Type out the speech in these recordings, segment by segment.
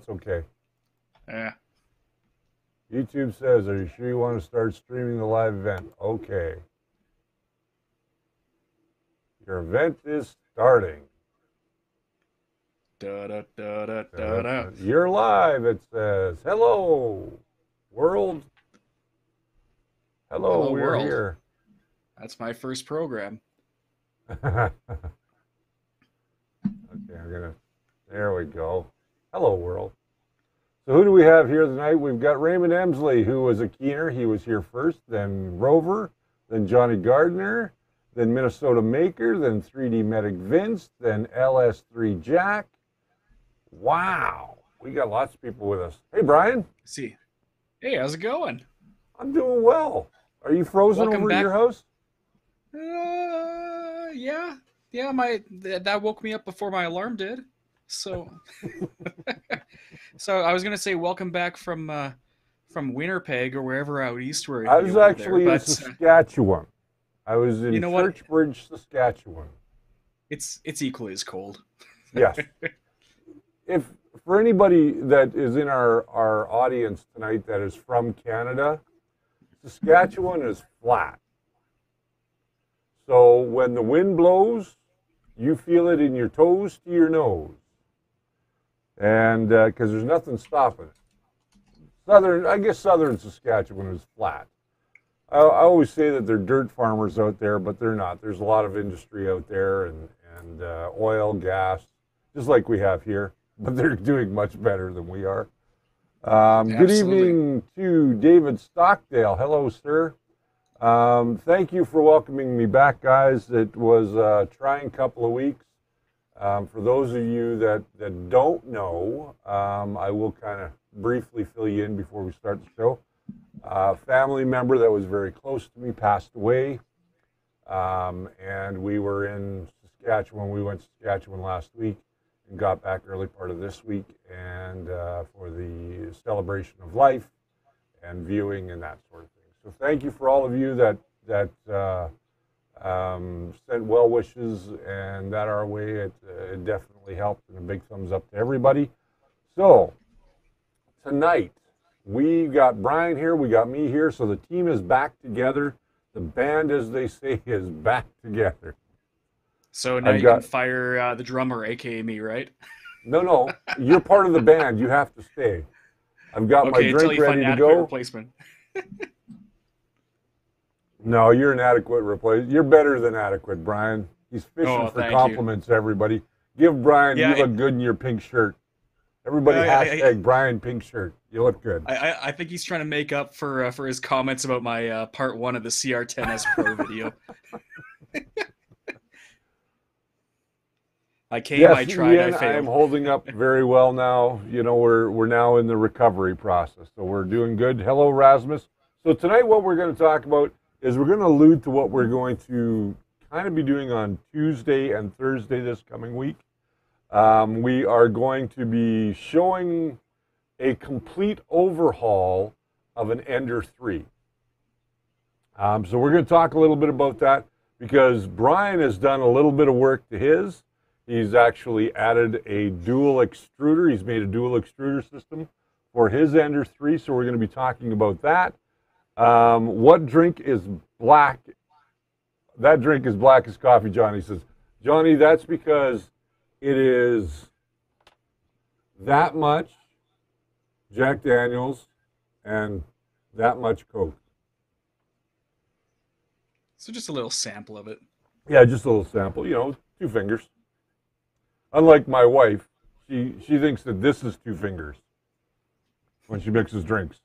It's okay. Yeah. YouTube says, are you sure you want to start streaming the live event? Okay. Your event is starting. Da da da da da da. You're live, it says. Hello, world. Hello, Hello we're world. here. That's my first program. Okay, there we go. Hello, world. So who do we have here tonight? We've got Raymond Emsley, who was a keener. He was here first, then Rover, then Johnny Gardner, then Minnesota Maker, then 3D Medic Vince, then LS3 Jack. Wow, we got lots of people with us. Hey, Brian. Let's see. Hey, how's it going? I'm doing well. Are you frozen Welcome over at back. your house? Yeah. Yeah, that woke me up before my alarm did. So so I was going to say welcome back from Winnipeg or wherever out east where I you was were there, actually in but Saskatchewan. I was you in know what? Churchbridge, Saskatchewan. It's equally as cold. Yes. If for anybody that is in our audience tonight that is from Canada, Saskatchewan is flat. So when the wind blows, you feel it in your toes to your nose. And because there's nothing stopping it. I guess southern Saskatchewan is flat. I always say that they're dirt farmers out there, but they're not. There's a lot of industry out there and oil, gas, just like we have here. But they're doing much better than we are. Good Absolutely. evening to David Stockdale. Hello, sir. Thank you for welcoming me back, guys. It was a trying couple of weeks. For those of you that don't know, I will kind of briefly fill you in before we start the show. A family member that was very close to me passed away, and we were in Saskatchewan. We went to Saskatchewan last week and got back early part of this week, and for the celebration of life and viewing and that sort of thing. So thank you for all of you that sent well wishes and that our way. It definitely helped, and a big thumbs up to everybody. So tonight we got Brian here, we got me here, so the team is back together. The band, as they say, is back together. So now I've you can got fire the drummer, aka me, right? no. You're part of the band. You have to stay. I've got my Okay, until drink you find ready an to adequate go. replacement. No, you're an adequate replacement. You're better than adequate, Brian. He's fishing Oh, for thank you. compliments, everybody. Give Brian, Yeah, you look good in your pink shirt. Everybody I, hashtag Brian pink shirt. You look good. I think he's trying to make up for his comments about my part one of the CR10S Pro video. I came, I Yes, tried, I Ian, I am failed. holding up very well now. You know, we're now in the recovery process, so we're doing good. Hello, Rasmus. So tonight, what we're going to talk about is we're going to allude to what we're going to kind of be doing on Tuesday and Thursday this coming week. We are going to be showing a complete overhaul of an Ender 3. So we're going to talk a little bit about that because Brian has done a little bit of work to his. He's actually added a dual extruder. He's made a dual extruder system for his Ender 3, so we're going to be talking about that. What drink is black? That drink is black as coffee, Johnny says. Johnny, that's because it is that much Jack Daniels and that much Coke. So just a little sample of it. Yeah, just a little sample, 2 fingers. Unlike my wife, she thinks that this is 2 fingers when she mixes drinks.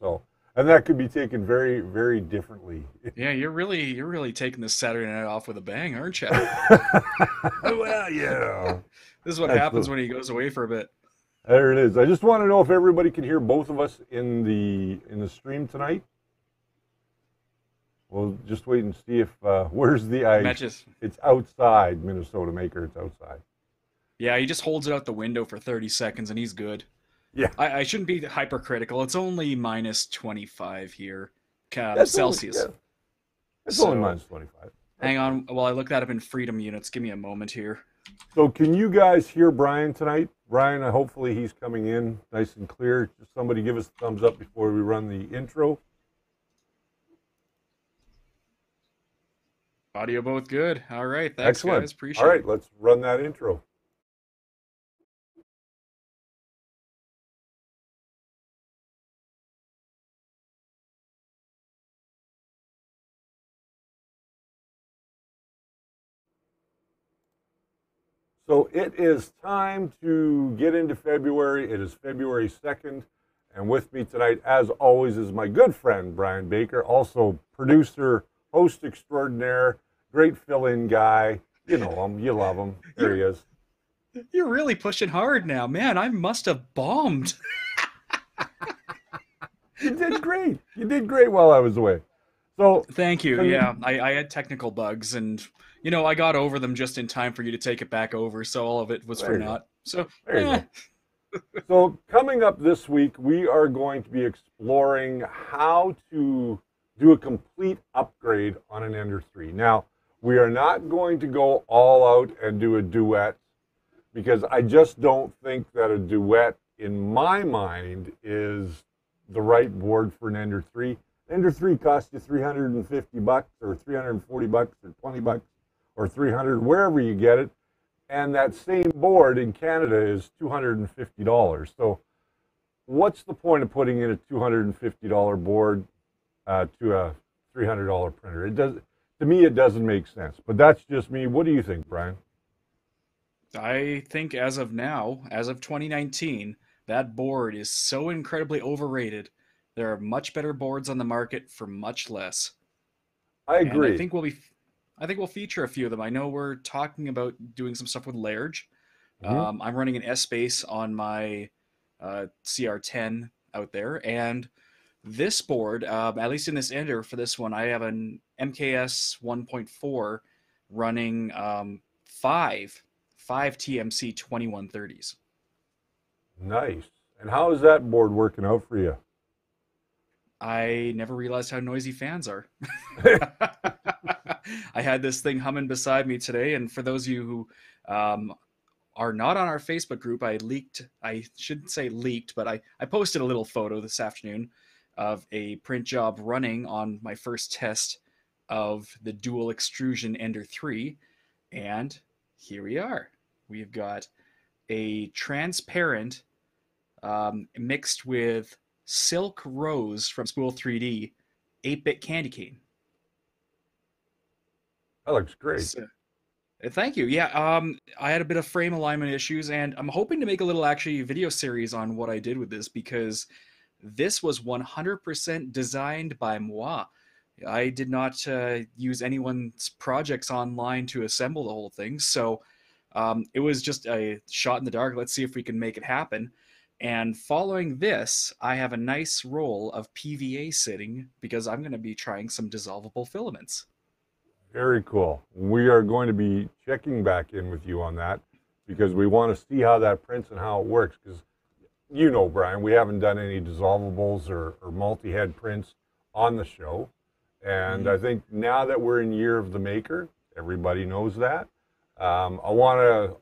So, and that could be taken very, very differently. Yeah, you're really taking this Saturday night off with a bang, aren't you? Well, yeah, This is what that's happens when he goes away for a bit. there it is. I just want to know if everybody can hear both of us in the stream tonight. We'll just wait and see if where's the ice. Matches. It's outside, Minnesota Maker. It's outside. Yeah, he just holds it out the window for 30 seconds and he's good. Yeah, I shouldn't be hypercritical. It's only minus 25 here, that's only Celsius. it's only So minus 25. hang on while I look that up in freedom units. Give me a moment here. So can you guys hear Brian tonight? Brian, hopefully he's coming in nice and clear. Just somebody give us a thumbs up before we run the intro. Audio both good. All right. Thanks, Excellent. guys. Appreciate All right, it. let's run that intro. So it is time to get into February. It is February 2nd. And with me tonight, as always, is my good friend, Brian Baker, also producer, host extraordinaire, great fill-in guy. You know him. You love him. There he is. You're really pushing hard now. Man, I must have bombed. You did great. You did great while I was away. So Thank you. Yeah, I had technical bugs, and I got over them just in time for you to take it back over. So all of it was for naught. So there you go. So coming up this week, we are going to be exploring how to do a complete upgrade on an Ender 3. Now, we are not going to go all out and do a duet, because I just don't think that a duet, in my mind, is the right board for an Ender 3. Ender 3 costs you $350 or $340 or $20 or $300, wherever you get it. And that same board in Canada is $250. So what's the point of putting in a $250 board to a $300 printer? It does, to me, it doesn't make sense. But that's just me. What do you think, Brian? I think as of now, as of 2019, that board is so incredibly overrated. There are much better boards on the market for much less. I And agree. I think we'll feature a few of them. I know we're talking about doing some stuff with Lairge. Mhm. I'm running an S-Base on my CR10 out there, and this board, at least in this ender for this one, I have an MKS 1.4 running five TMC 2130s. Nice. And how is that board working out for you? I never realized how noisy fans are. I had this thing humming beside me today, and for those of you who are not on our Facebook group, I shouldn't say leaked, but I posted a little photo this afternoon of a print job running on my first test of the dual extrusion Ender 3, and here we are. We've got a transparent mixed with Silk Rose from Spool 3D 8-bit candy cane. That looks great. So, thank you. Yeah, I had a bit of frame alignment issues, and I'm hoping to make a little actually video series on what I did with this, because this was 100% designed by moi. I did not use anyone's projects online to assemble the whole thing, so it was just a shot in the dark. Let's see if we can make it happen. And following this, I have a nice roll of PVA sitting because I'm going to be trying some dissolvable filaments. Very cool. We are going to be checking back in with you on that because we want to see how that prints and how it works. Because you know, Brian, we haven't done any dissolvables or multi-head prints on the show. And I think now that we're in Year of the Maker, everybody knows that. I want to,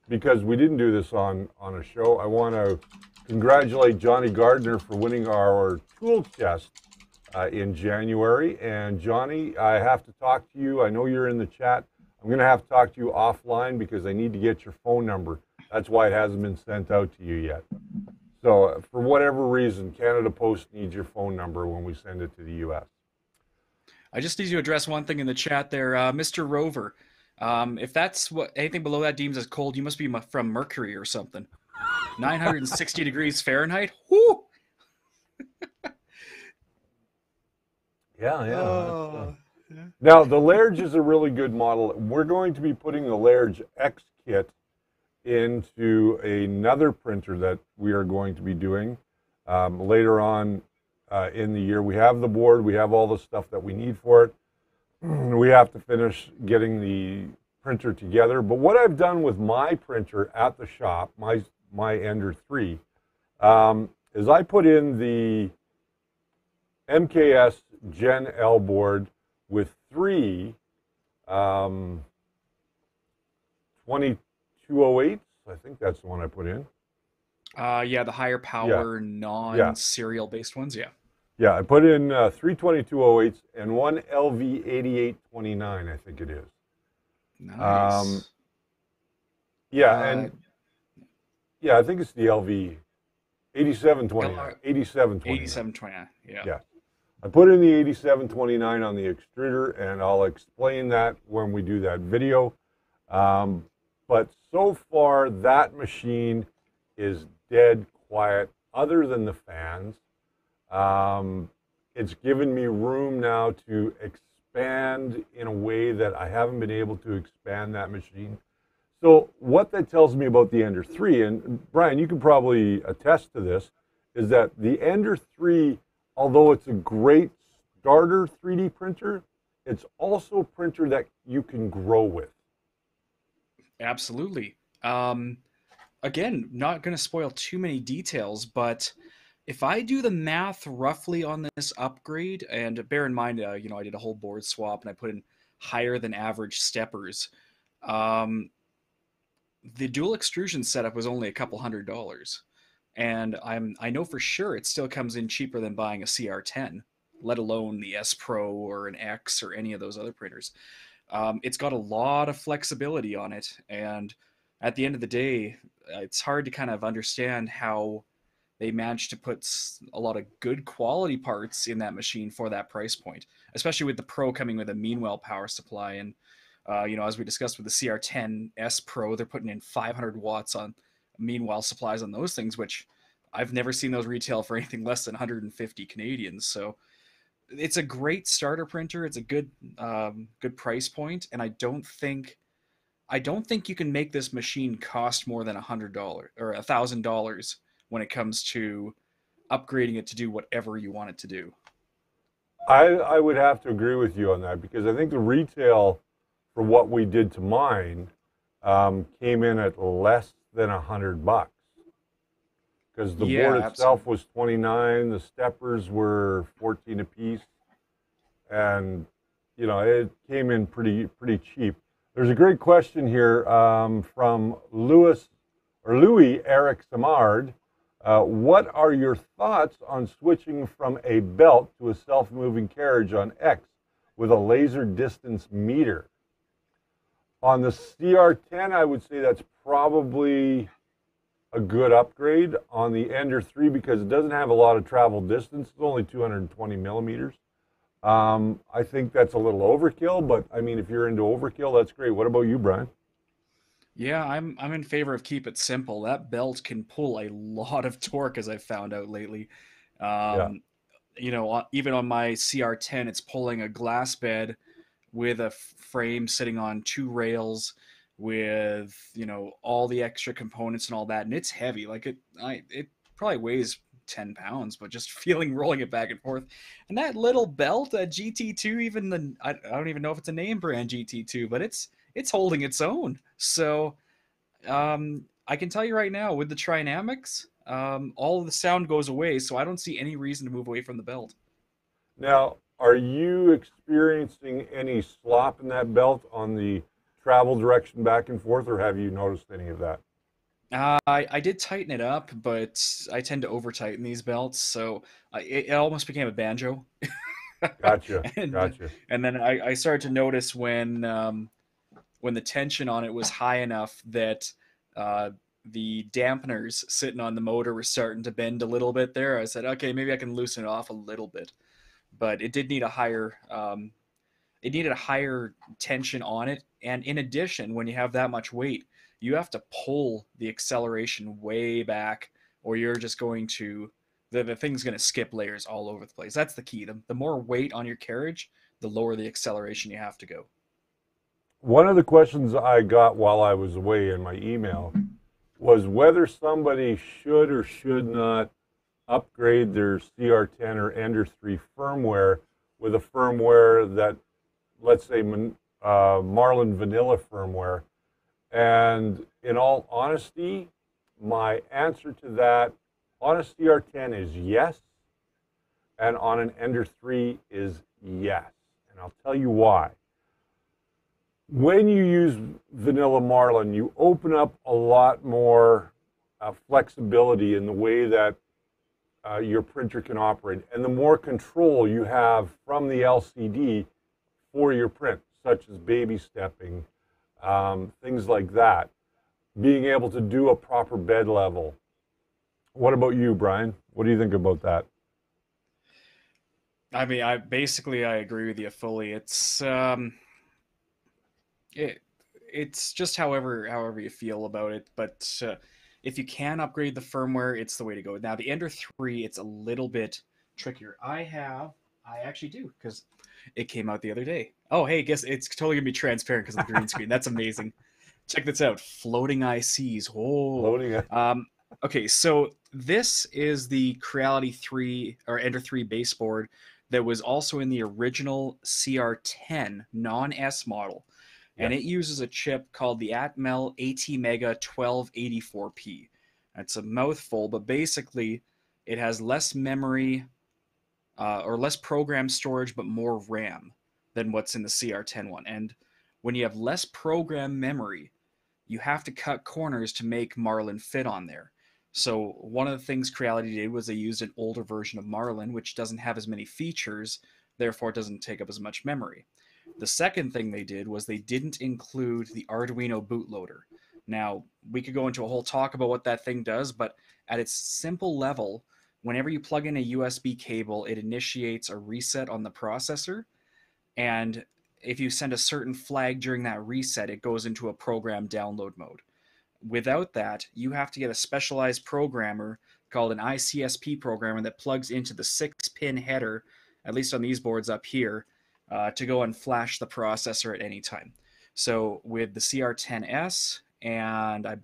because we didn't do this on a show, I want to congratulate Johnny Gardner for winning our tool chest in January. And Johnny, I have to talk to you. I know you're in the chat. I'm going to have to talk to you offline because I need to get your phone number. That's why it hasn't been sent out to you yet. So for whatever reason, Canada Post needs your phone number when we send it to the U.S. I just need to address one thing in the chat there, Mr. Rover. If that's what anything below that deems as cold, you must be from Mercury or something. 960 degrees Fahrenheit. Whoo! Yeah. Now, the Lairge is a really good model. We're going to be putting the Lairge X kit into another printer that we are going to be doing later on in the year. We have the board. We have all the stuff that we need for it. We have to finish getting the printer together. But what I've done with my printer at the shop, my Ender 3, is I put in the MKS Gen L board with three 2208s, I think that's the one I put in. Yeah, the higher power, non-serial based ones. Yeah. Yeah, I put in 32208s and one LV8829, I think it is. Nice. Yeah, and yeah, I think it's the LV 8729. 8729. 8729. Yeah. Yeah. I put in the 8729 on the extruder, and I'll explain that when we do that video. But so far, that machine is dead quiet, other than the fans. It's given me room now to expand in a way that I haven't been able to expand that machine. So what that tells me about the Ender 3, and Brian, you can probably attest to this, is that the Ender 3, although it's a great starter 3D printer, it's also a printer that you can grow with. Absolutely. Again, not going to spoil too many details, but if I do the math roughly on this upgrade, and bear in mind, you know, I did a whole board swap and I put in higher than average steppers. The dual extrusion setup was only a couple $100, and I know for sure it still comes in cheaper than buying a CR10, let alone the S Pro or an X or any of those other printers. It's got a lot of flexibility on it, and at the end of the day, it's hard to kind of understand how they managed to put a lot of good quality parts in that machine for that price point, especially with the Pro coming with a Meanwell power supply. And you know, as we discussed with the CR10 S Pro, they're putting in 500 watts on Meanwell supplies on those things, which I've never seen those retail for anything less than 150 Canadians. So it's a great starter printer. It's a good good price point, and I don't think you can make this machine cost more than $100 or $1,000 when it comes to upgrading it to do whatever you want it to do. I would have to agree with you on that, because I think the retail for what we did to mine came in at less than $100, because the board itself was 29, the steppers were 14 a piece, and you know, it came in pretty cheap. There's a great question here from Louis Eric Samard. What are your thoughts on switching from a belt to a self-moving carriage on X with a laser distance meter? On the CR10, I would say that's probably a good upgrade. On the Ender 3, because it doesn't have a lot of travel distance, it's only 220 millimeters. I think that's a little overkill, but I mean, if you're into overkill, that's great. What about you, Brian? Yeah, I'm in favor of keep it simple. That belt can pull a lot of torque, as I've found out lately. Yeah. You know, even on my CR10, it's pulling a glass bed with a frame sitting on two rails with, you know, all the extra components and all that, and it's heavy. Like it probably weighs 10 pounds, but just feeling rolling it back and forth. And that little belt, a GT2, even I don't even know if it's a name brand GT2, but it's holding its own. So I can tell you right now, with the Trinamics, all of the sound goes away, so I don't see any reason to move away from the belt. Now, are you experiencing any slop in that belt on the travel direction back and forth, or have you noticed any of that? I did tighten it up, but I tend to over tighten these belts, so it almost became a banjo. Gotcha, and gotcha. and then I started to notice when the tension on it was high enough that the dampeners sitting on the motor were starting to bend a little bit there. I said, okay, maybe I can loosen it off a little bit, but it did need a higher it needed a higher tension on it. And in addition, when you have that much weight, you have to pull the acceleration way back, or you're just going to the thing's going to skip layers all over the place. That's the key. The more weight on your carriage, the lower the acceleration you have to go. One of the questions I got while I was away in my email was whether somebody should or should not upgrade their CR10 or Ender 3 firmware with a firmware that, let's say, Marlin Vanilla firmware. And in all honesty, my answer to that on a CR10 is yes, and on an Ender 3 is yes. And I'll tell you why. when you use vanilla Marlin, you open up a lot more flexibility in the way that your printer can operate, and the more control you have from the LCD for your print, such as baby stepping, things like that, being able to do a proper bed level. What about you, Brian? What do you think about that? I mean, I agree with you fully. It, it's just however you feel about it, but if you can upgrade the firmware, it's the way to go. Now the Ender 3, it's a little bit trickier. I actually do, because it came out the other day. Oh, hey, guess it's totally gonna be transparent because of the green screen. That's amazing. Check this out, floating ICs. Oh, Loading it. okay. So this is the Creality 3 or Ender 3 baseboard that was also in the original CR10 non-S model, and Yes. it uses a chip called the Atmel ATmega 1284P. It's a mouthful, but basically it has less memory or less program storage, but more RAM than what's in the CR10 one. And when you have less program memory, you have to cut corners to make Marlin fit on there. So one of the things Creality did was they used an older version of Marlin, which doesn't have as many features, therefore it doesn't take up as much memory. The second thing they did was they didn't include the Arduino bootloader. Now, we could go into a whole talk about what that thing does, but at its simple level, whenever you plug in a USB cable, it initiates a reset on the processor, and if you send a certain flag during that reset, it goes into a program download mode. Without that, you have to get a specialized programmer called an ICSP programmer that plugs into the 6-pin header, at least on these boards up here, to go and flash the processor at any time. So with the CR10S, and I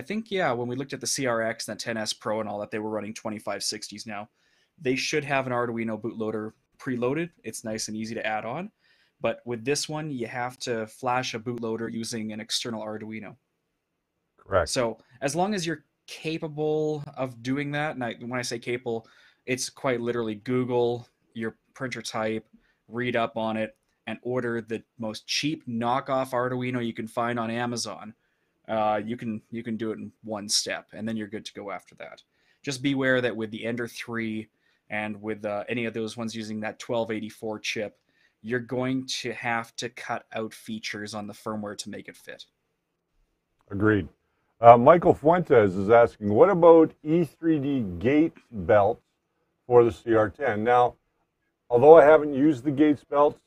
think, yeah, when we looked at the CRX and the 10S Pro and all that, they were running 2560s now. They should have an Arduino bootloader preloaded. It's nice and easy to add on. But with this one, you have to flash a bootloader using an external Arduino. Correct. So as long as you're capable of doing that, and when I say capable, it's quite literally Google your printer type, read up on it, and order the most cheap knockoff Arduino you can find on Amazon. You can do it in one step, and then you're good to go after that. Just beware that with the Ender 3 and with any of those ones using that 1284 chip, you're going to have to cut out features on the firmware to make it fit. Agreed. Michael Fuentes is asking, what about E3D Gates belts for the CR10? Now, although I haven't used the Gates belts,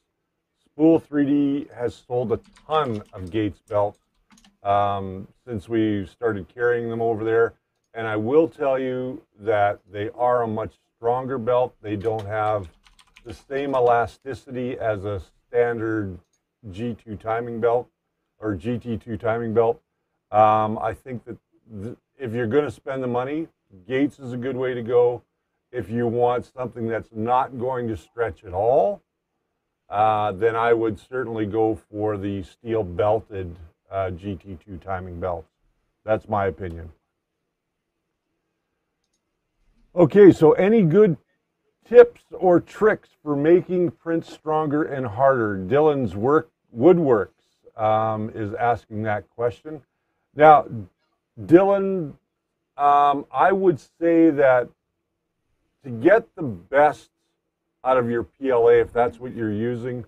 Spool 3D has sold a ton of Gates belts since we started carrying them over there. And I will tell you that they are a much stronger belt. They don't have the same elasticity as a standard G2 timing belt or GT2 timing belt. I think that if you're going to spend the money, Gates is a good way to go. If you want something that's not going to stretch at all, then I would certainly go for the steel belted GT2 timing belts. That's my opinion. Okay, so any good tips or tricks for making prints stronger and harder? Dylan's Woodworks is asking that question. Now, Dylan, I would say that to get the best out of your PLA, if that's what you're using,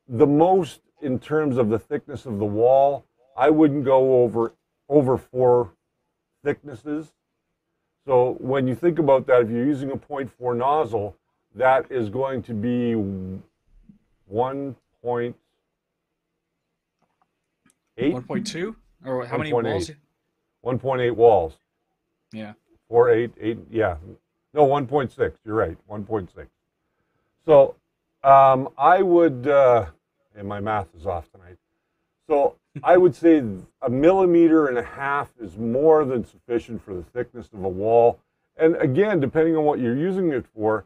the most in terms of the thickness of the wall, I wouldn't go over 4 thicknesses. So when you think about that, if you're using a 0.4 nozzle, that is going to be 1.8. 1.2? Or how many walls? 1.8 walls. Yeah. 4, 8, 8, yeah. No, 1.6. You're right, 1.6. So I would, and my math is off tonight. So I would say 1.5 millimeters is more than sufficient for the thickness of a wall. And again, depending on what you're using it for,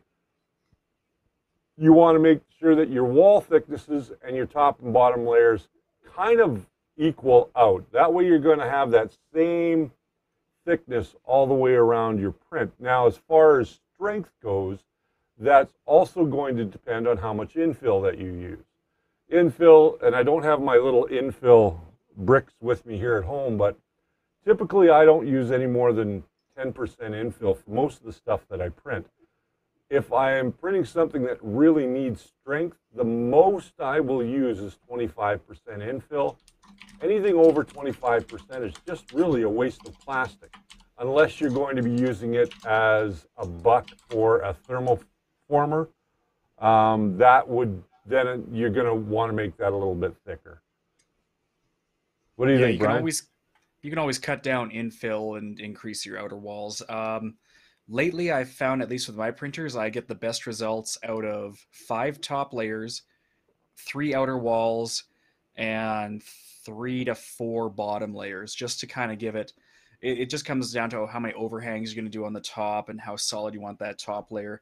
you want to make sure that your wall thicknesses and your top and bottom layers kind of equal out. That way you're going to have that same thickness all the way around your print. Now, as far as strength goes, that's also going to depend on how much infill that you use. infill, and I don't have my little infill bricks with me here at home, but typically I don't use any more than 10% infill for most of the stuff that I print. If I am printing something that really needs strength, the most I will use is 25% infill. Anything over 25% is just really a waste of plastic, unless you're going to be using it as a butt or a thermoformer. Then you're going to want to make that a little bit thicker. What do you think, Brian? You can always cut down infill and increase your outer walls. Lately, I've found, at least with my printers, I get the best results out of 5 top layers, 3 outer walls, and 3 to 4 bottom layers, just to kind of give it. It just comes down to how many overhangs you're going to do on the top and how solid you want that top layer.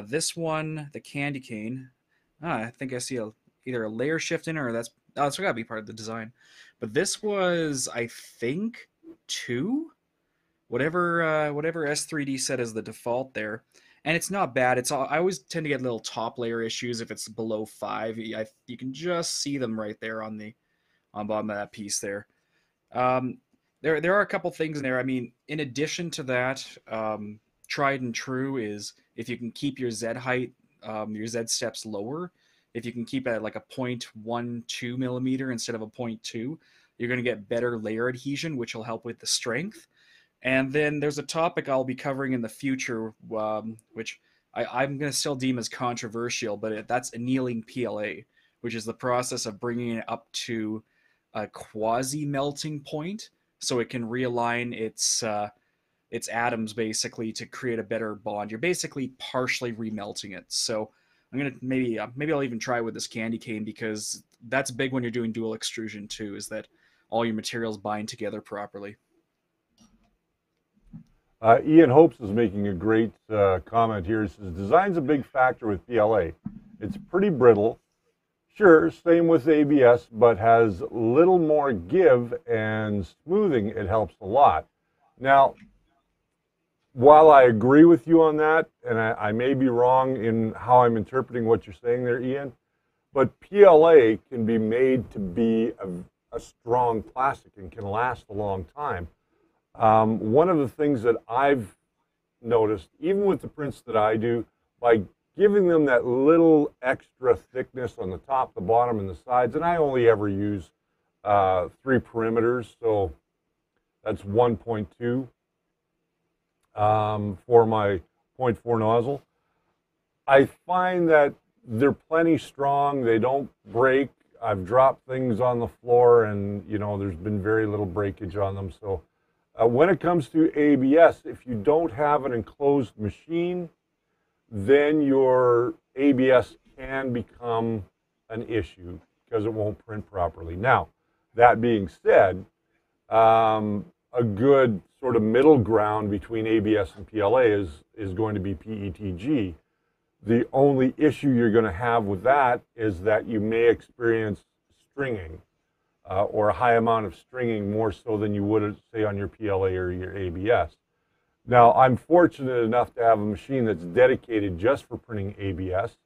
This one, the candy cane, I think I see either a layer shift in, or that's got to be part of the design. But this was, I think, 2. Whatever S3D set as the default there, and it's not bad. I always tend to get little top layer issues if it's below 5. You can just see them right there on bottom of that piece there. There are a couple things in there. I mean, in addition to that, tried and true is if you can keep your Z height, your Z steps lower. If you can keep it at like a 0.12 millimeter instead of a 0.2, you're going to get better layer adhesion, which will help with the strength. And then there's a topic I'll be covering in the future, which I'm going to still deem as controversial, but that's annealing PLA, which is the process of bringing it up to a quasi-melting point so it can realign its atoms basically to create a better bond. You're basically partially remelting it. So I'm going to maybe I'll even try with this candy cane, because that's big when you're doing dual extrusion too, is that all your materials bind together properly. Ian Hopes is making a great comment here. He says, design's a big factor with PLA. It's pretty brittle. Sure, same with ABS, but has little more give, and smoothing, it helps a lot. Now, while I agree with you on that, and I may be wrong in how I'm interpreting what you're saying there, Ian, but PLA can be made to be a strong plastic and can last a long time. One of the things that I've noticed, even with the prints that I do, by giving them that little extra thickness on the top, the bottom, and the sides, and I only ever use 3 perimeters, so that's 1.2 for my 0.4 nozzle. I find that they're plenty strong. They don't break. I've dropped things on the floor, and there's been very little breakage on them. So when it comes to ABS, if you don't have an enclosed machine, then your ABS can become an issue because it won't print properly. Now, that being said, a good sort of middle ground between ABS and PLA is going to be PETG. The only issue you're going to have with that is that you may experience stringing. Or a high amount of stringing, more so than you would, say, on your PLA or your ABS. Now, I'm fortunate enough to have a machine that's dedicated just for printing ABS.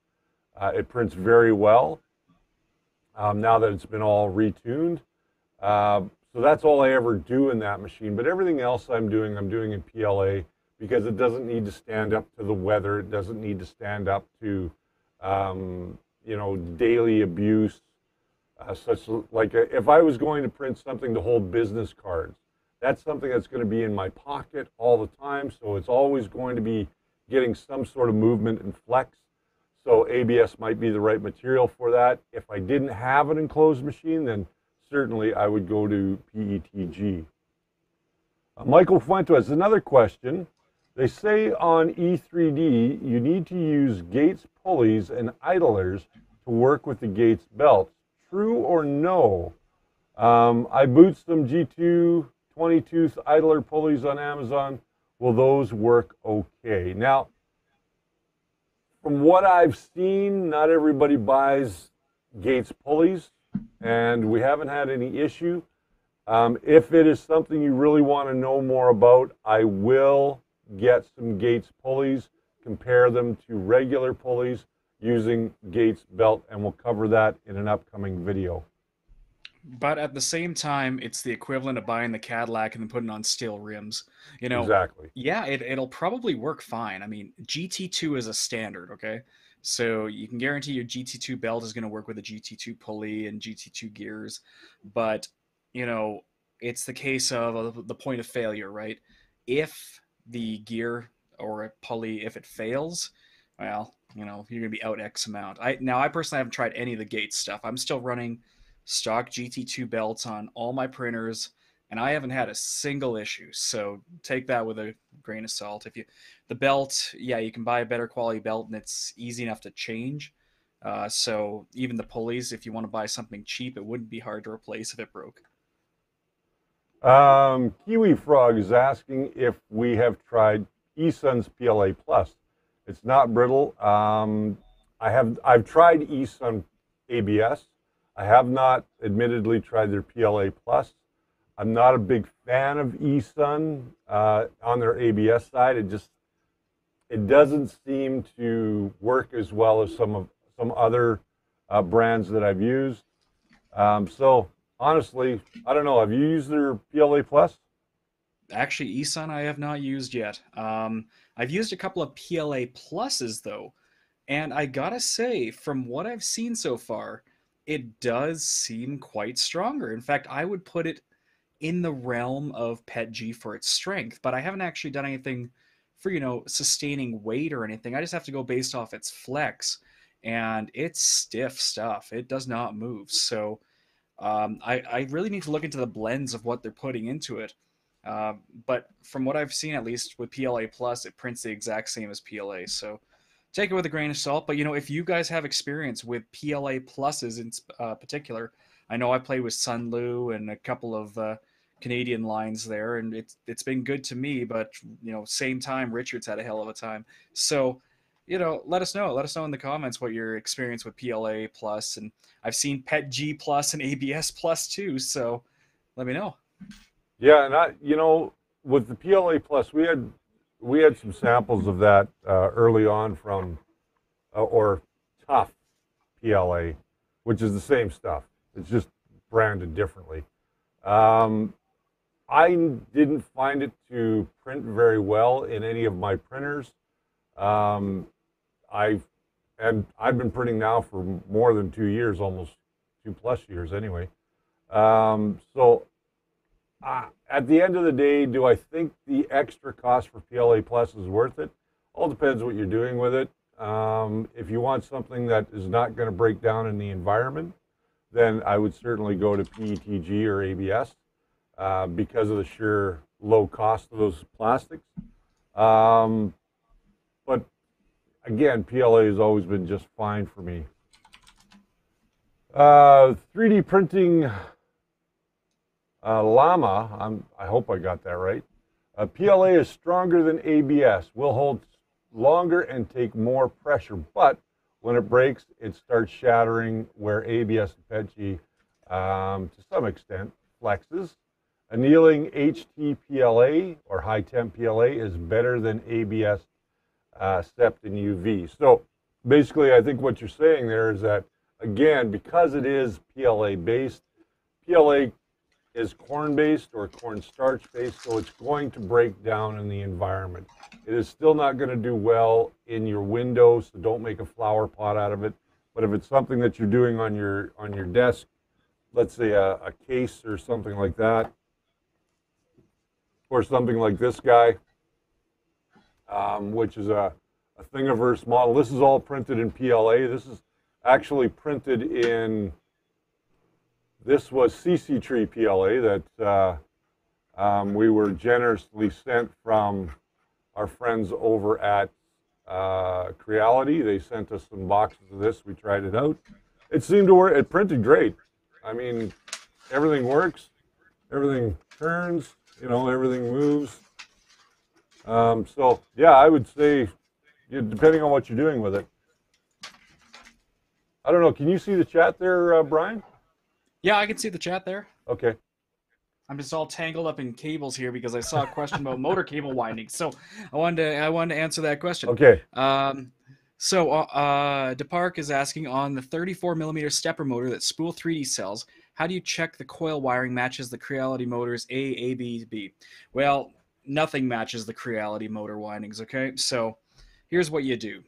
It prints very well now that it's been all retuned. So that's all I ever do in that machine. But everything else I'm doing in PLA, because it doesn't need to stand up to the weather. It doesn't need to stand up to, daily abuse. Such like if I was going to print something to hold business cards, that's something that's going to be in my pocket all the time, so it's always going to be getting some sort of movement and flex. So ABS might be the right material for that. If I didn't have an enclosed machine, then certainly I would go to PETG. Michael Fuentes, another question. They say on E3D you need to use Gates pulleys and idlers to work with the Gates belts. True or no? I boot some G2 20-tooth idler pulleys on Amazon. Will those work okay? Now, from what I've seen, not everybody buys Gates pulleys, and we haven't had any issue. If it is something you really want to know more about, I will get some Gates pulleys, compare them to regular pulleys, using Gates belt, and we'll cover that in an upcoming video. But at the same time, it's the equivalent of buying the Cadillac and then putting on steel rims. You know, Exactly. yeah, it'll probably work fine. I mean, GT2 is a standard, okay? So you can guarantee your GT2 belt is going to work with a GT2 pulley and GT2 gears. But, you know, it's the case of the point of failure, right? If the gear or a pulley, if it fails, well, you know, you're going to be out X amount. I personally haven't tried any of the Gates stuff. I'm still running stock GT2 belts on all my printers, and I haven't had a single issue. So take that with a grain of salt. If you the belt, yeah, you can buy a better quality belt, and it's easy enough to change. So even the pulleys, if you want to buy something cheap, it wouldn't be hard to replace if it broke. Kiwi Frog is asking if we have tried eSun's PLA Plus. It's not brittle. I've tried eSun ABS. I have not admittedly tried their PLA Plus. I'm not a big fan of eSun on their ABS side. It doesn't seem to work as well as some other brands that I've used. So honestly, I don't know. Have you used their PLA Plus? Actually, eSun I have not used yet. I've used a couple of PLA Pluses though, and I gotta say, from what I've seen so far, it does seem quite stronger. In fact, I would put it in the realm of PETG for its strength, but I haven't actually done anything for, sustaining weight or anything. I just have to go based off its flex, and it's stiff stuff. It does not move. So I really need to look into the blends of what they're putting into it. But from what I've seen, at least with PLA Plus, it prints the exact same as PLA. So take it with a grain of salt. But if you guys have experience with PLA pluses in particular, I know I played with Sunlu and a couple of Canadian lines there, and it's been good to me. But same time, Richard's had a hell of a time. So let us know. Let us know in the comments what your experience with PLA plus, and I've seen PET G plus and ABS plus too. So let me know. Yeah, and with the PLA Plus, we had some samples of that early on from or Tough PLA, which is the same stuff. It's just branded differently. I didn't find it to print very well in any of my printers. I've been printing now for more than 2 years, almost 2+ years anyway. So at the end of the day, do I think the extra cost for PLA Plus is worth it? All depends what you're doing with it. If you want something that is not going to break down in the environment, then I would certainly go to PETG or ABS because of the sheer low cost of those plastics. But again, PLA has always been just fine for me. 3D printing Llama, I hope I got that right. PLA is stronger than ABS, will hold longer and take more pressure, but when it breaks, it starts shattering, where ABS and PETG, to some extent, flexes. Annealing HT PLA or high temp PLA is better than ABS SEPT and UV. So basically, I think what you're saying there is that, again, because it is PLA based, PLA is corn-based or cornstarch-based, so it's going to break down in the environment. It is still not going to do well in your windows, so don't make a flower pot out of it. But if it's something that you're doing on your desk, let's say a case or something like that, or something like this guy, which is a Thingiverse model. This is all printed in PLA. This is actually printed in... This was CC Tree PLA that we were generously sent from our friends over at Creality. They sent us some boxes of this. We tried it out. It seemed to work. It printed great. I mean, everything works. Everything turns. Everything moves. So, yeah, I would say, depending on what you're doing with it. I don't know. Can you see the chat there, Brian? Yeah, I can see the chat there. Okay. I'm just all tangled up in cables here because I saw a question about motor cable winding. So I wanted to answer that question. Okay. So, Depark is asking on the 34mm stepper motor that Spool 3D sells, how do you check the coil wiring matches the Creality motors A, B, B? Well, nothing matches the Creality motor windings, okay? So, here's what you do.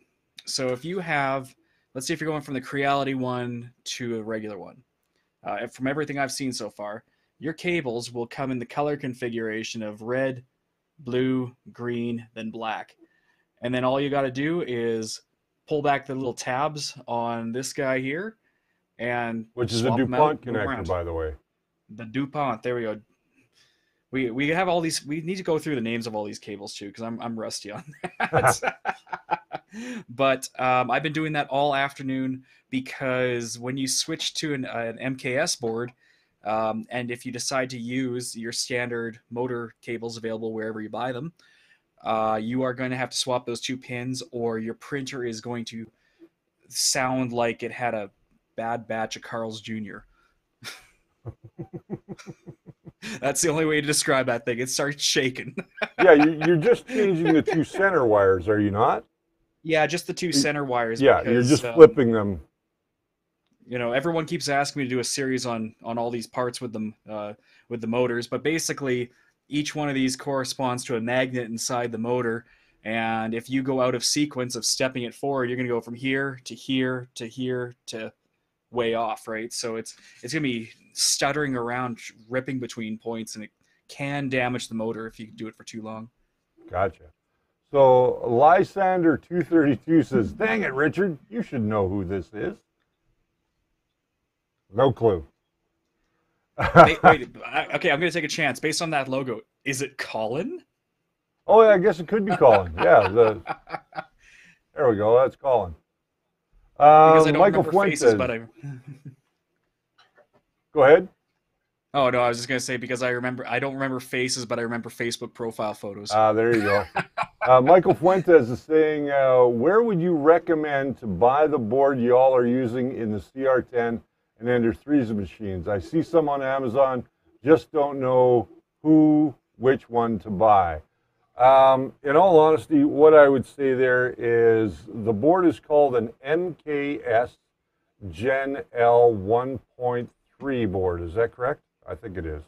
So, if you have, let's see if you're going from the Creality one to a regular one. From everything I've seen so far, your cables will come in the color configuration of red, blue, green, then black. And then all you got to do is pull back the little tabs on this guy here and Which is a swap them out, DuPont move connector, around. by the way. The DuPont, there we go. We have all these. We need to go through the names of all these cables too, because I'm rusty on that. But I've been doing that all afternoon because when you switch to an MKS board, and if you decide to use your standard motor cables available wherever you buy them, you are going to have to swap those two pins, or your printer is going to sound like it had a bad batch of Carl's Jr. That's the only way to describe that thing. It starts shaking. Yeah, you're just changing the two center wires, are you not? Yeah, just the two center wires. Yeah, because, you're just flipping them. You know, everyone keeps asking me to do a series on all these parts with them with the motors, but basically each one of these corresponds to a magnet inside the motor. And if you go out of sequence of stepping it forward, you're going to go from here to here to here to way off, right? So it's going to be stuttering around, ripping between points, and it can damage the motor if you do it for too long. Gotcha. So Lysander 232 says, "Dang it, Richard, you should know who this is." No clue. Wait, okay, I'm going to take a chance. Based on that logo, is it Colin? Oh, yeah, I guess it could be Colin. Yeah, there we go. That's Colin. Because I don't Michael remember Fuentes. faces, but I... Go ahead. Oh, no, I was just going to say because I don't remember faces, but I remember Facebook profile photos. There you go. Michael Fuentes is saying, where would you recommend to buy the board y'all are using in the CR10 and Ender 3s machines? I see some on Amazon, just don't know which one to buy. In all honesty, what I would say there is the board is called an MKS Gen L 1.3 board. Is that correct? I think it is.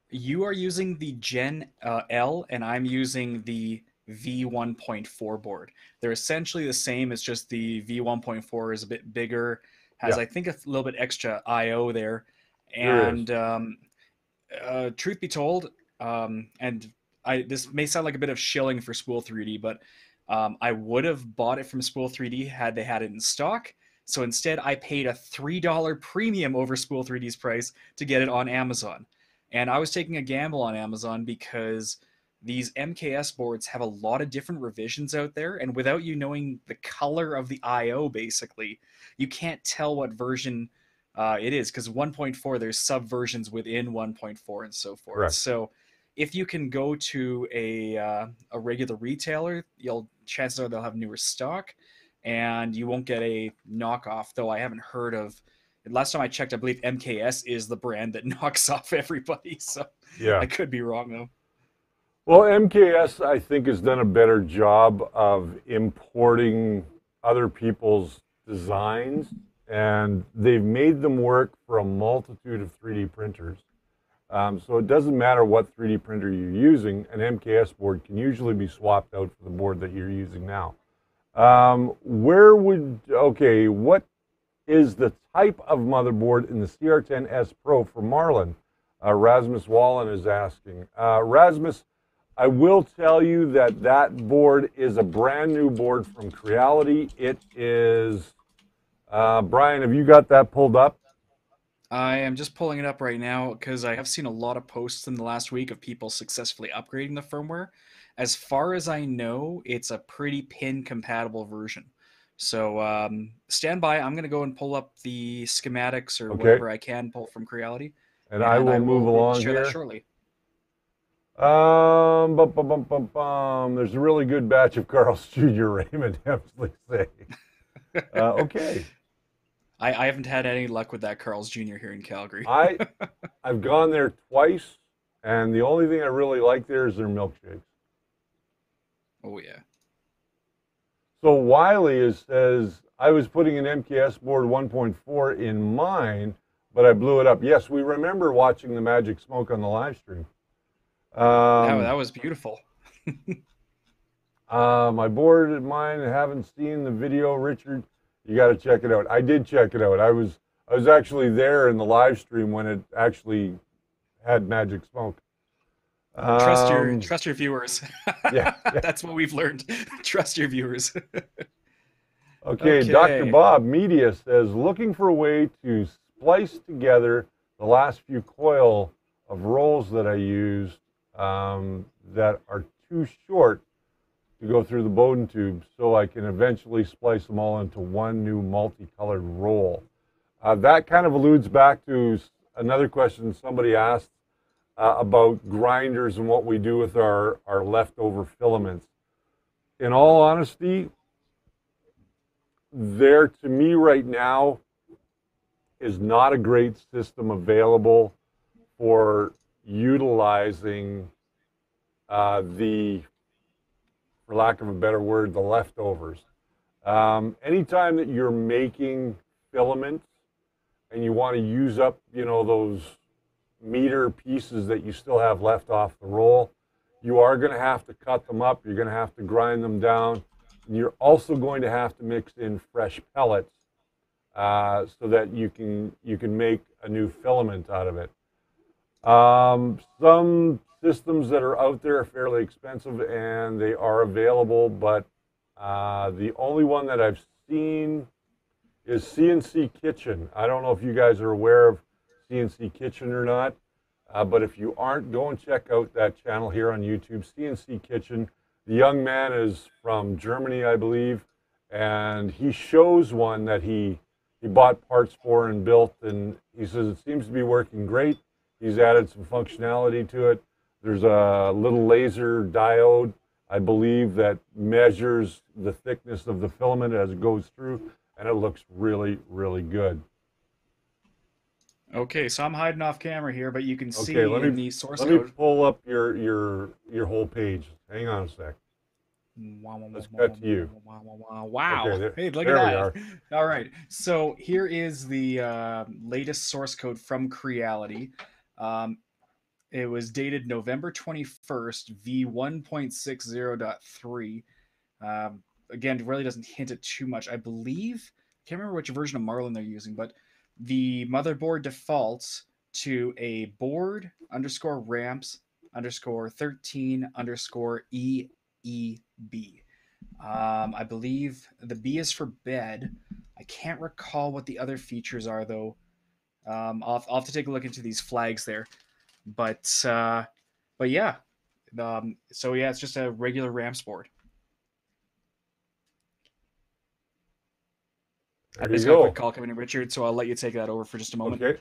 You are using the Gen L, and I'm using the V1.4 board. They're essentially the same. It's just the V1.4 is a bit bigger, has I think a little bit extra I/O there. And truth be told, and this may sound like a bit of shilling for Spool 3D, but I would have bought it from Spool 3D had they had it in stock. So instead, I paid a $3 premium over Spool 3D's price to get it on Amazon. And I was taking a gamble on Amazon because these MKS boards have a lot of different revisions out there. And without you knowing the color of the I/O, basically, you can't tell what version it is. Because 1.4, there's subversions within 1.4 and so forth. Correct. So if you can go to a regular retailer, chances are they'll have newer stock. And you won't get a knockoff, though I haven't heard of. Last time I checked, I believe MKS is the brand that knocks off everybody. So yeah, I could be wrong though. Well, MKS I think has done a better job of importing other people's designs, and they've made them work for a multitude of 3D printers. So it doesn't matter what 3D printer you're using, an MKS board can usually be swapped out for the board that you're using now. What is the type of motherboard in the CR10S Pro for Marlin? Rasmus Wallen is asking. Rasmus, I will tell you that board is a brand new board from Creality. It is, Brian, have you got that pulled up? I am just pulling it up right now because I have seen a lot of posts in the last week of people successfully upgrading the firmware. As far as I know, it's a pretty pin-compatible version. So stand by. I'm going to go and pull up the schematics or whatever I can pull from Creality. And I will move along share here. That shortly. There's a really good batch of Carl's Jr. Raymond Hemsley saying. Okay. I haven't had any luck with that Carl's Jr. here in Calgary. I've gone there twice, and the only thing I really like there is their milkshakes. Oh, yeah. So Wiley says, I was putting an MKS board 1.4 in mine, but I blew it up. Yes, we remember watching the Magic Smoke on the live stream. That was beautiful. My board and mine, haven't seen the video, Richard. You got to check it out. I did check it out. I was actually there in the live stream when it actually had Magic Smoke. Trust your viewers. Yeah. That's what we've learned. Trust your viewers. Okay, Dr. Bob Media says, looking for a way to splice together the last few coil of rolls that I used that are too short to go through the Bowden tube, so I can eventually splice them all into one new multicolored roll. That kind of alludes back to another question somebody asked about grinders and what we do with our leftover filaments. In all honesty, there to me right now is not a great system available for utilizing for lack of a better word, the leftovers. Anytime that you're making filaments and you want to use up, those meter pieces that you still have left off the roll, you are going to have to cut them up. You're going to have to grind them down. And you're also going to have to mix in fresh pellets so that you can make a new filament out of it. Some systems that are out there are fairly expensive and they are available, but the only one that I've seen is CNC Kitchen. I don't know if you guys are aware of CNC Kitchen or not, but if you aren't, go and check out that channel here on YouTube, CNC Kitchen. The young man is from Germany, I believe, and he shows one that he bought parts for and built, and he says it seems to be working great. He's added some functionality to it. There's a little laser diode, I believe, that measures the thickness of the filament as it goes through, and it looks really, really good. Okay, so I'm hiding off camera here, but you can see in the source code. Let me pull up your whole page. Hang on a sec. Let's cut to you. Wow. Okay, hey, look at that. All right. So here is the latest source code from Creality. It was dated November 21st, v1.60.3. Again, it really doesn't hint at too much. I believe, I can't remember which version of Marlin they're using, but the motherboard defaults to a board _ ramps _ 13 _ EEB. I believe the B is for bed. I can't recall what the other features are, though. I'll have to take a look into these flags there. But yeah. So yeah, it's just a regular ramps board. I just got a quick call coming in, Richard, so I'll let you take that over for just a moment. Okay.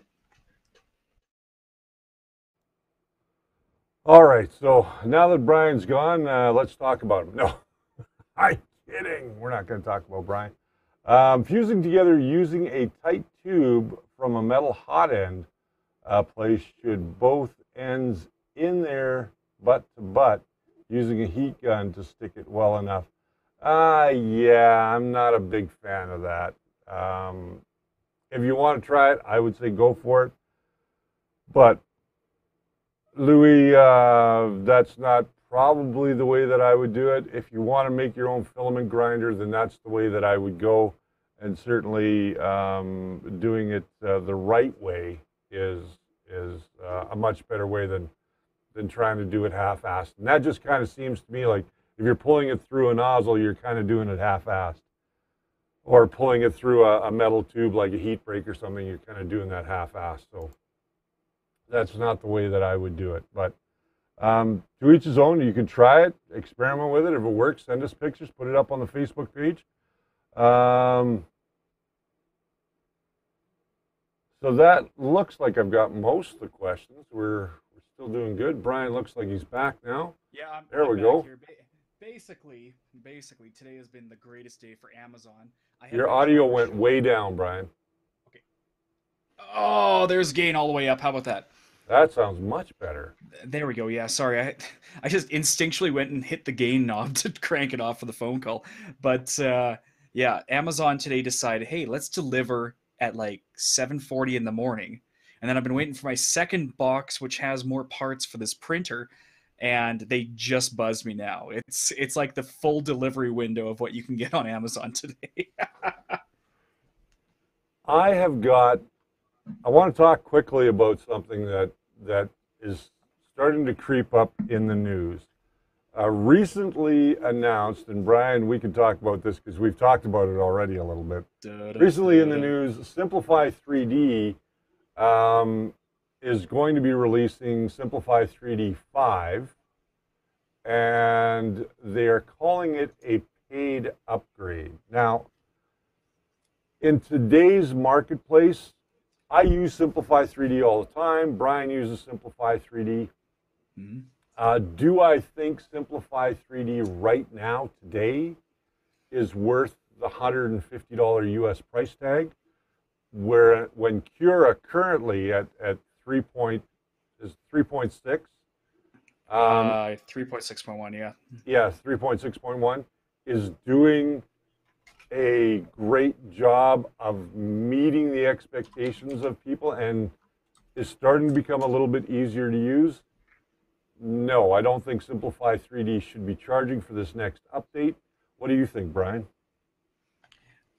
All right, so now that Brian's gone, let's talk about him. No, I'm kidding. We're not going to talk about Brian. Fusing together using a tight tube from a metal hot end place should both ends in there butt to butt using a heat gun to stick it well enough. Yeah, I'm not a big fan of that. If you want to try it, I would say go for it. But Louis, that's not probably the way that I would do it. If you want to make your own filament grinder, then that's the way that I would go. And certainly doing it the right way is a much better way than trying to do it half-assed. And that just kind of seems to me like if you're pulling it through a nozzle, you're kind of doing it half-assed. Or pulling it through a metal tube like a heat break or something, you're kind of doing that half-assed. So that's not the way that I would do it. But to each his own. You can try it, experiment with it. If it works, send us pictures, put it up on the Facebook page. So that looks like I've got most of the questions. We're still doing good. Brian looks like he's back now. Yeah, there we go. Here. Basically, today has been the greatest day for Amazon. Your audio went way down, Brian. Okay. Oh, there's gain all the way up. How about that? That sounds much better. There we go. Yeah, sorry. I just instinctually went and hit the gain knob to crank it off for the phone call. But yeah, Amazon today decided, hey, let's deliver at like 7:40 in the morning. And then I've been waiting for my second box, which has more parts for this printer, and they just buzzed me now. It's like the full delivery window of what you can get on Amazon today. I have got. I want to talk quickly about something that is starting to creep up in the news. Recently announced, and Brian, we can talk about this because we've talked about it already a little bit. Da, da, Recently in da, the da. news, Simplify 3D is going to be releasing Simplify 3D 5, and they are calling it a paid upgrade. Now, in today's marketplace, I use Simplify 3D all the time. Brian uses Simplify 3D. Mhm. Do I think Simplify 3D right now, today, is worth the $150 US price tag? Where when Cura currently at 3.6, 3.6.1, yeah. yeah, 3.6.1 is doing a great job of meeting the expectations of people and is starting to become a little bit easier to use. No, I don't think Simplify 3D should be charging for this next update. What do you think, Brian?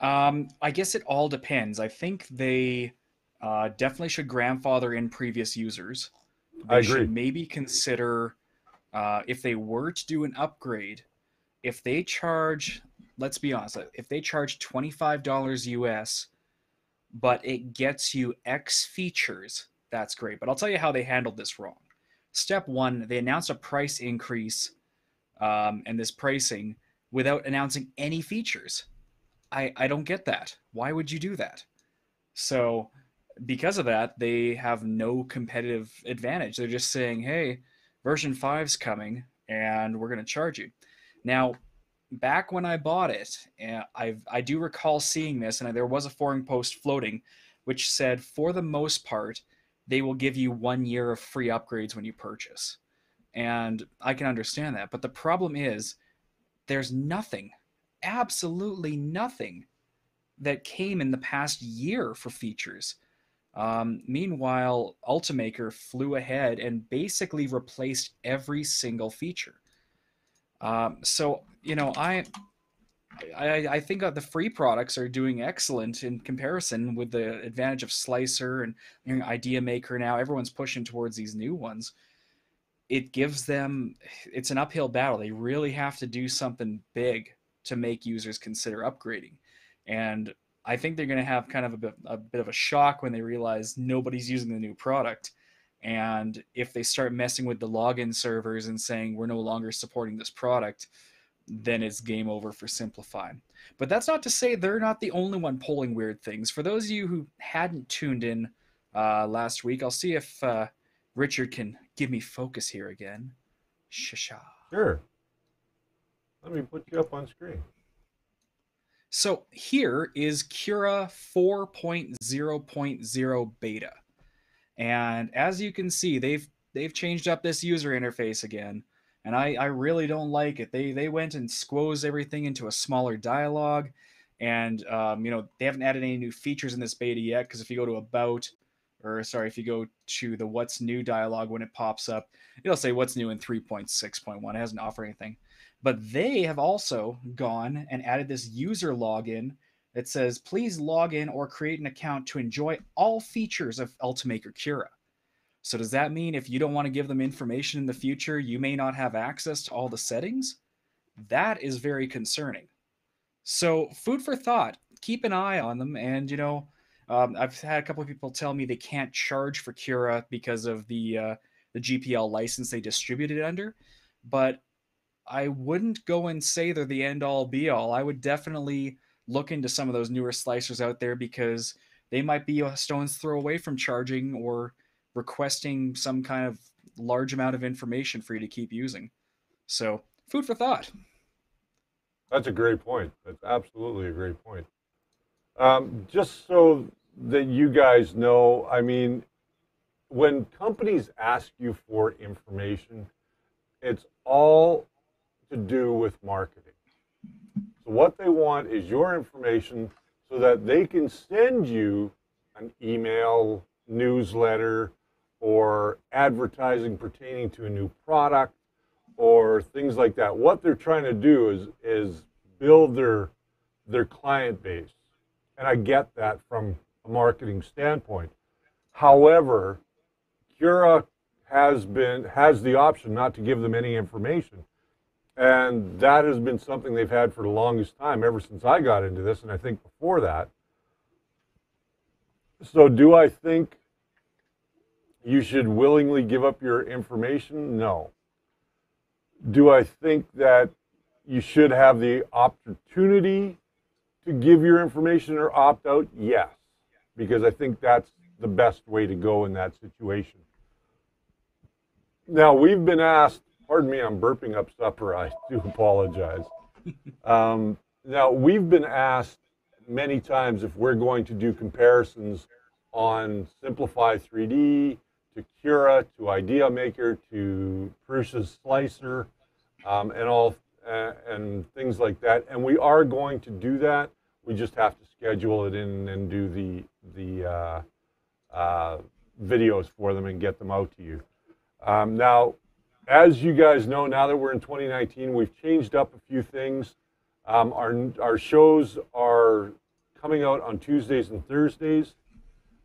I guess it all depends. I think they definitely should grandfather in previous users. I They should agree. maybe consider if they were to do an upgrade, if they charge, let's be honest, if they charge $25 US, but it gets you X features, that's great. But I'll tell you how they handled this wrong. Step one, they announced a price increase and this pricing without announcing any features. I don't get that. Why would you do that? So because of that, they have no competitive advantage. They're just saying, "Hey, version 5's coming and we're going to charge you." Now, back when I bought it, I do recall seeing this, and there was a forum post floating which said, for the most part, they will give you 1 year of free upgrades when you purchase. And I can understand that. But the problem is, there's nothing, absolutely nothing that came in the past year for features. Meanwhile, Ultimaker flew ahead and basically replaced every single feature. So you know, I think the free products are doing excellent in comparison with the advantage of Slicer and Idea Maker. Now everyone's pushing towards these new ones. It gives them, it's an uphill battle. They really have to do something big to make users consider upgrading. And I think they're going to have kind of a bit of a shock when they realize nobody's using the new product. And if they start messing with the login servers and saying we're no longer supporting this product, then it's game over for Simplify. But that's not to say they're not the only one pulling weird things. For those of you who hadn't tuned in last week, I'll see if Richard can give me focus here again. Shasha. Sure. Let me put you up on screen. So here is Cura 4.0.0 beta. And as you can see, they've changed up this user interface again. And I really don't like it. They went and squoze everything into a smaller dialogue. And they haven't added any new features in this beta yet, because if you go to about, or sorry, if you go to the what's new dialogue when it pops up, it'll say what's new in 3.6.1. It hasn't offered anything. But they have also gone and added this user login that says, please log in or create an account to enjoy all features of Ultimaker Cura. So does that mean if you don't want to give them information in the future, you may not have access to all the settings? That is very concerning. So food for thought. Keep an eye on them. And, I've had a couple of people tell me they can't charge for Cura because of the GPL license they distribute it under. But I wouldn't go and say they're the end all be all. I would definitely look into some of those newer slicers out there, because they might be a stone's throw away from charging or requesting some kind of large amount of information for you to keep using. So, food for thought. That's a great point. That's absolutely a great point. Just so that you guys know, I mean, when companies ask you for information, it's all to do with marketing. So what they want is your information so that they can send you an email, newsletter, or advertising pertaining to a new product or things like that. What they're trying to do is build their client base. And I get that from a marketing standpoint. However, Cura has the option not to give them any information. And that has been something they've had for the longest time, ever since I got into this, and I think before that. So do I think you should willingly give up your information? No. Do I think that you should have the opportunity to give your information or opt out? Yes, because I think that's the best way to go in that situation. Now, we've been asked, pardon me, I'm burping up supper, I do apologize. Now, we've been asked many times if we're going to do comparisons on Simplify 3D, to Cura, to Idea Maker, to Prusa's Slicer, and things like that. And we are going to do that. We just have to schedule it in and do the videos for them and get them out to you. Now, as you guys know, now that we're in 2019, we've changed up a few things. Our shows are coming out on Tuesdays and Thursdays.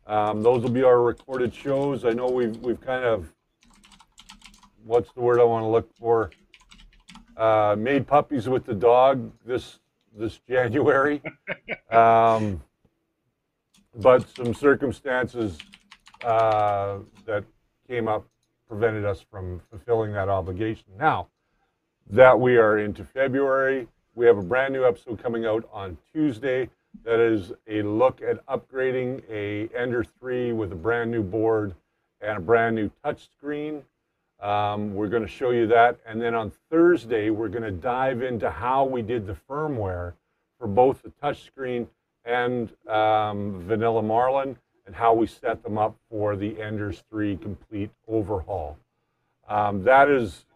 Those will be our recorded shows. I know we've kind of, what's the word I want to look for? Made puppies with the dog this January. But some circumstances that came up prevented us from fulfilling that obligation. Now that we are into February, we have a brand new episode coming out on Tuesday. That is a look at upgrading a Ender 3 with a brand new board and a brand new touchscreen. We're going to show you that. And then on Thursday, we're going to dive into how we did the firmware for both the touchscreen and Vanilla Marlin, and how we set them up for the Enders 3 complete overhaul. That is,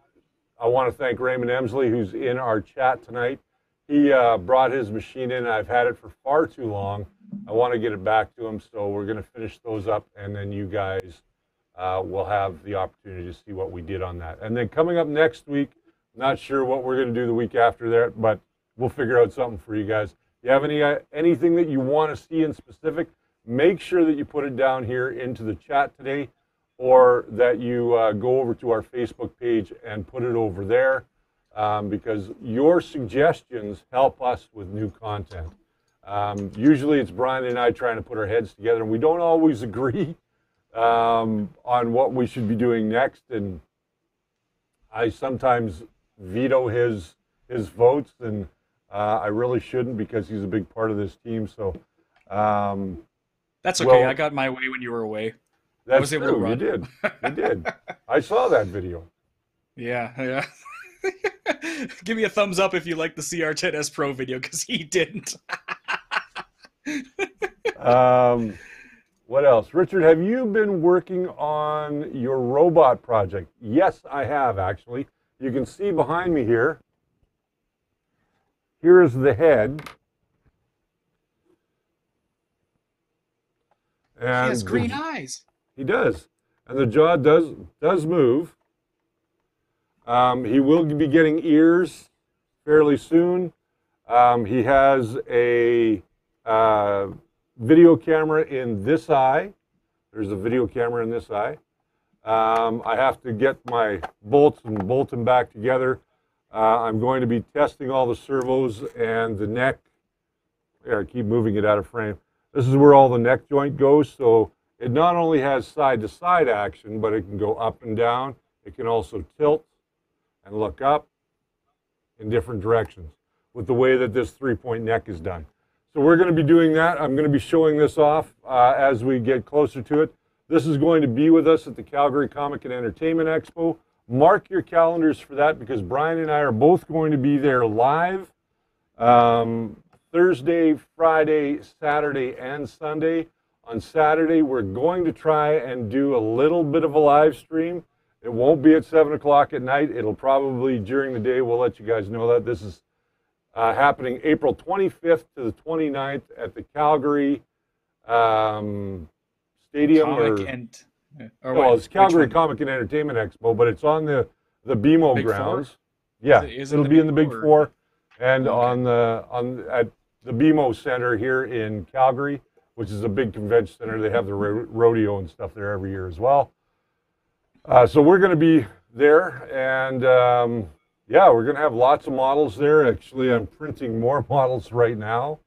I want to thank Raymond Emsley, who's in our chat tonight. He brought his machine in. I've had it for far too long. I want to get it back to him, so we're going to finish those up, and then you guys will have the opportunity to see what we did on that. And then coming up next week, not sure what we're going to do the week after that, but we'll figure out something for you guys. If you have anything that you want to see in specific, make sure that you put it down here into the chat today, or that you go over to our Facebook page and put it over there. Because your suggestions help us with new content. Usually it's Brian and I trying to put our heads together, and we don't always agree on what we should be doing next, and I sometimes veto his votes, and I really shouldn't, because he's a big part of this team. So that's okay. Well, I got my way when you were away. I was able to run. You did. I saw that video. Yeah. Give me a thumbs up if you like the CR10S Pro video, because he didn't. What else? Richard, have you been working on your robot project? Yes, I have, actually. You can see behind me here. Here is the head. And he has green eyes. He does. And the jaw does move. He will be getting ears fairly soon. He has a video camera in this eye. There's a video camera in this eye. I have to get my bolts and bolt them back together. I'm going to be testing all the servos and the neck. There, I keep moving it out of frame. This is where all the neck joint goes. So it not only has side-to-side action, but it can go up and down. It can also tilt and look up in different directions with the way that this three-point neck is done. So we're going to be doing that. I'm going to be showing this off as we get closer to it. This is going to be with us at the Calgary Comic and Entertainment Expo. Mark your calendars for that, because Brian and I are both going to be there live Thursday, Friday, Saturday, and Sunday. on Saturday. We're going to try and do a little bit of a live stream. It won't be at 7 o'clock at night. It'll probably during the day. We'll let you guys know that. This is happening April 25th to the 29th at the Calgary Stadium. It's Calgary Comic and Entertainment Expo, but it's on the BMO Big grounds. Four? Yeah, It'll be in the Big Four, and okay. at the BMO Center here in Calgary, which is a big convention center. They have the rodeo and stuff there every year as well. So we're going to be there, and yeah, we're going to have lots of models there. Actually, I'm printing more models right now.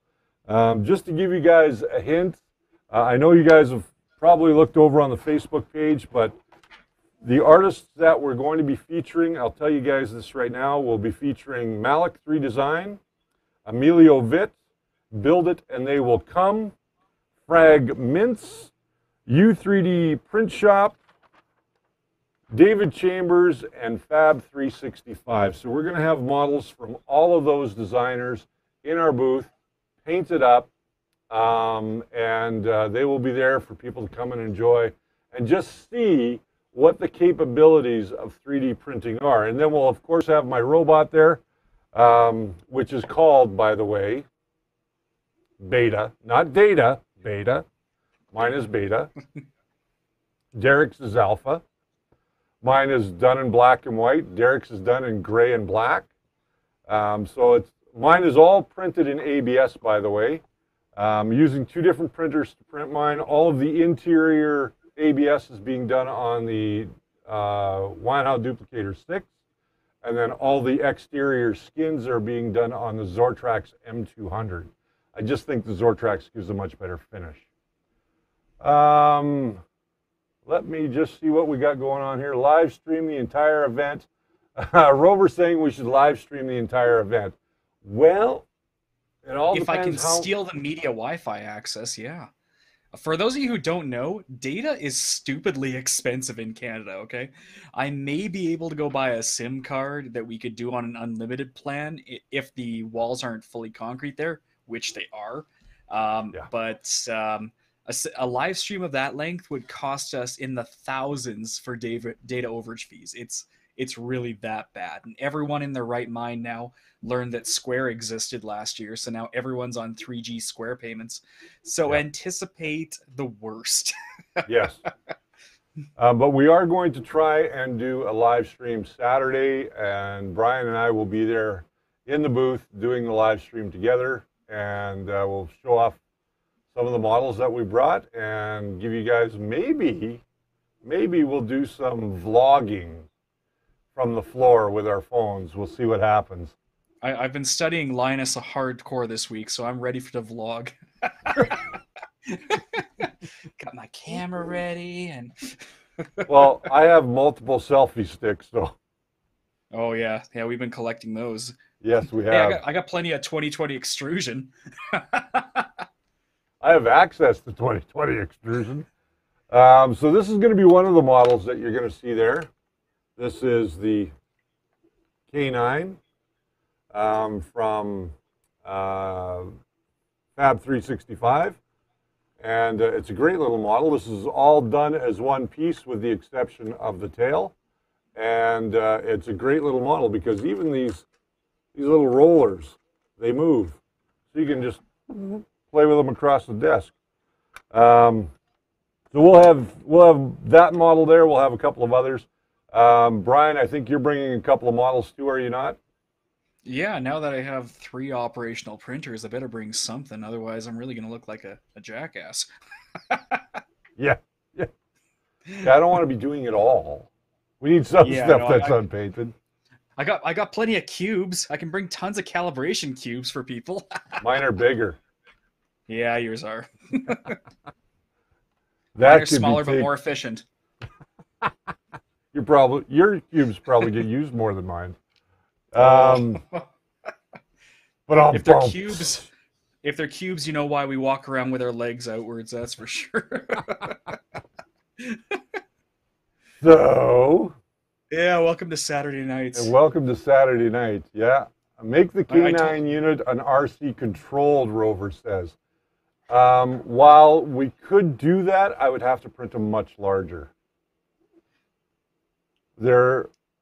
Just to give you guys a hint, I know you guys have probably looked over on the Facebook page, but the artists that we're going to be featuring, I'll tell you guys this right now, we'll be featuring Malik 3 Design, Emilio Vitt, Build It and They Will Come, Frag Mints, U3D Print Shop, David Chambers, and Fab 365. So we're going to have models from all of those designers in our booth, painted up, and they will be there for people to come and enjoy and just see what the capabilities of 3D printing are. And then we'll, of course, have my robot there, which is called, by the way, Beta. Not Data, Beta. Mine is Beta. Derek's is Alpha. Mine is done in black and white. Derek's is done in gray and black. Mine is all printed in ABS, by the way. Using 2 different printers to print mine. All of the interior ABS is being done on the Weinhaus Duplicator 6. And then all the exterior skins are being done on the Zortrax M200. I just think the Zortrax gives a much better finish. Let me just see what we got going on here. Live stream the entire event. Rover saying we should live stream the entire event. Well, it all depends. If I can steal the media Wi-Fi access, yeah. For those of you who don't know, data is stupidly expensive in Canada, okay? I may be able to go buy a SIM card that we could do on an unlimited plan if the walls aren't fully concrete there, which they are. But a live stream of that length would cost us in the thousands for data overage fees. It's really that bad. And everyone in their right mind now learned that Square existed last year, so now everyone's on 3G Square payments. So anticipate the worst. Yes. But we are going to try and do a live stream Saturday, and Brian and I will be there in the booth doing the live stream together, and we'll show off some of the models that we brought and give you guys maybe we'll do some vlogging from the floor with our phones. We'll see what happens. I've been studying Linus a hardcore this week, so I'm ready for the vlog. Got my camera ready and well, I have multiple selfie sticks, so. Oh yeah, we've been collecting those. Yes, we have. Hey, I got plenty of 2020 extrusion. I have access to 2020 extrusion. So this is going to be one of the models that you're going to see there. This is the K9 from Fab 365. And it's a great little model. This is all done as one piece with the exception of the tail. And it's a great little model because even these little rollers, they move. So you can just play with them across the desk. So we'll have that model there. We'll have a couple of others. Brian, I think you're bringing a couple of models too, are you not? Yeah, now that I have 3 operational printers, I better bring something. Otherwise, I'm really going to look like a jackass. Yeah. I don't want to be doing it all. We need some stuff that's unpainted. I got plenty of cubes. I can bring tons of calibration cubes for people. Mine are bigger. Yeah, yours are. They're smaller but more efficient. Your cubes probably get used more than mine. But if they're cubes, you know why we walk around with our legs outwards. That's for sure. So. Yeah, welcome to Saturday nights. And welcome to Saturday night. Yeah, make the K9 unit an RC controlled, Rover says. While we could do that, I would have to print them much larger.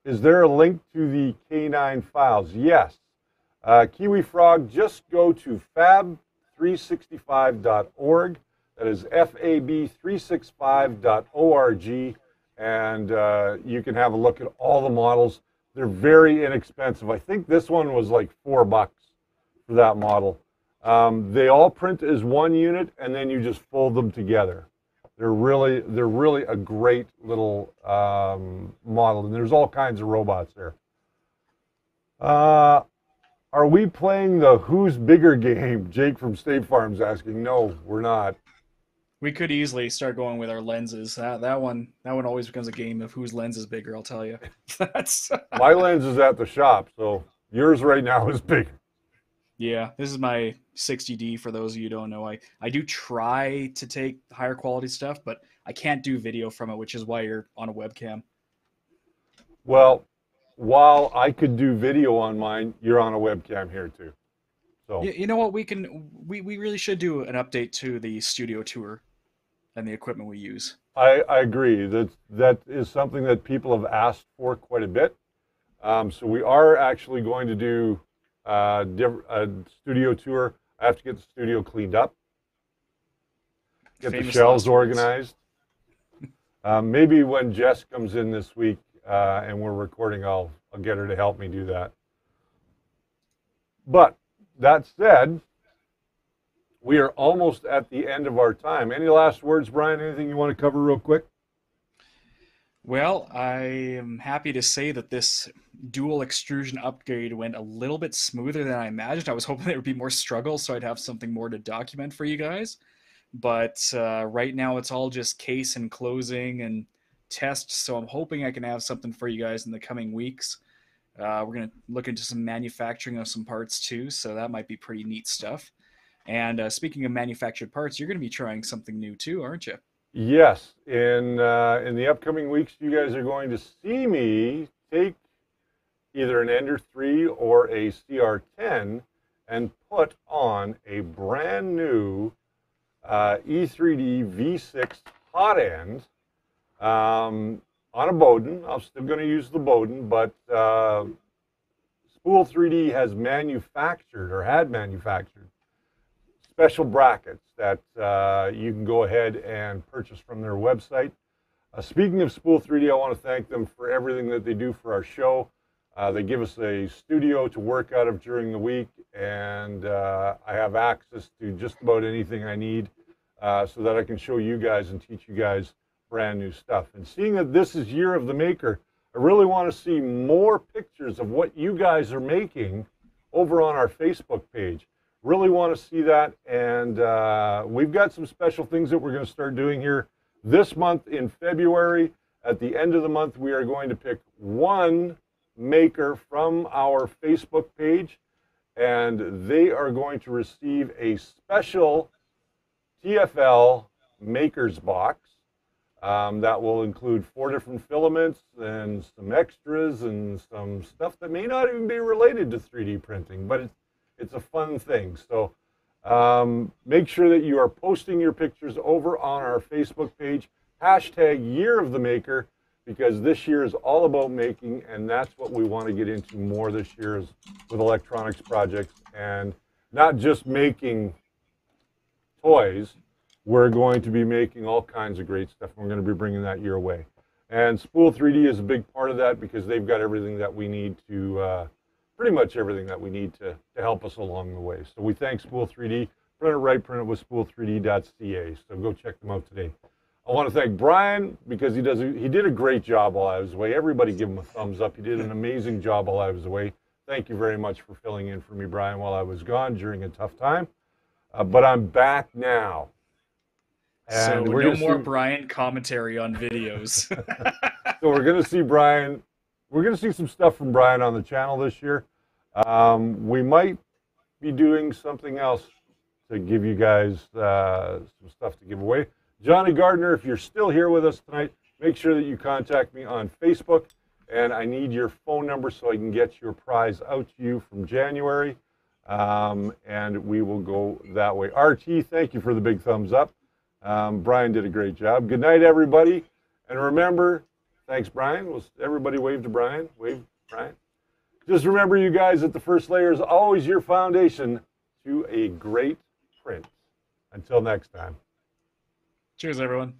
Is there a link to the K9 files? Yes. Kiwi Frog, just go to fab365.org. That is fab365.org, and you can have a look at all the models. They're very inexpensive. I think this one was like $4 for that model. They all print as one unit, and then you just fold them together. They're really a great little model, and there's all kinds of robots there. Are we playing the Who's Bigger game? Jake from State Farm's asking. No, we're not. We could easily start going with our lenses. That one always becomes a game of whose lens is bigger. I'll tell you. That's My lens is at the shop, so yours right now is bigger. Yeah, this is my 60D. For those of you who don't know, I do try to take higher quality stuff, but I can't do video from it, which is why you're on a webcam. Well, while I could do video on mine, you're on a webcam here too. So you know what, we really should do an update to the studio tour and the equipment we use. I agree. That is something that people have asked for quite a bit. So we are actually going to do a studio tour. I have to get the studio cleaned up, get the shelves organized. Maybe when Jess comes in this week and we're recording, I'll get her to help me do that. But that said, we are almost at the end of our time. Any last words, Brian? Anything you want to cover real quick? Well, I am happy to say that this dual extrusion upgrade went a little bit smoother than I imagined. I was hoping there would be more struggle, so I'd have something more to document for you guys. But right now it's all just case and closing and tests, so I'm hoping I can have something for you guys in the coming weeks. We're going to look into some manufacturing of some parts too, so that might be pretty neat stuff. And speaking of manufactured parts, you're going to be trying something new too, aren't you? Yes. In the upcoming weeks, you guys are going to see me take either an Ender 3 or a CR10 and put on a brand new E3D V6 hot end on a Bowden. I'm still going to use the Bowden, but Spool 3D has manufactured or had manufactured special brackets that you can go ahead and purchase from their website. Speaking of Spool 3D, I want to thank them for everything that they do for our show. They give us a studio to work out of during the week, and I have access to just about anything I need so that I can show you guys and teach you guys brand new stuff. And seeing that this is Year of the Maker, I really want to see more pictures of what you guys are making over on our Facebook page. Really want to see that, and we've got some special things that we're going to start doing here this month in February. At the end of the month, we are going to pick one maker from our Facebook page, and they are going to receive a special TFL Makers Box that will include 4 different filaments and some extras and some stuff that may not even be related to 3D printing, but it's a fun thing. So make sure that you are posting your pictures over on our Facebook page, hashtag Year of the Maker, because this year is all about making, and that's what we want to get into more this year is with electronics projects, and not just making toys. We're going to be making all kinds of great stuff. We're going to be bringing that your way. And Spool 3D is a big part of that because they've got everything that we need to pretty much everything that we need to help us along the way. So we thank Spool 3D. Print it right, print it with spool3d.ca. So go check them out today. I want to thank Brian because he did a great job while I was away. Everybody give him a thumbs up. He did an amazing job while I was away. Thank you very much for filling in for me, Brian, while I was gone during a tough time. But I'm back now. And so no more Brian commentary on videos. So we're going to see Brian. We're going to see some stuff from Brian on the channel this year. We might be doing something else to give you guys some stuff to give away. Johnny Gardner, if you're still here with us tonight, make sure that you contact me on Facebook, and I need your phone number so I can get your prize out to you from January. and we will go that way. RT, thank you for the big thumbs up. Brian did a great job. Good night, everybody. And remember, thanks, Brian. Everybody wave to Brian. Wave, Brian. Just remember, you guys, that the first layer is always your foundation to a great print. Until next time. Cheers, everyone.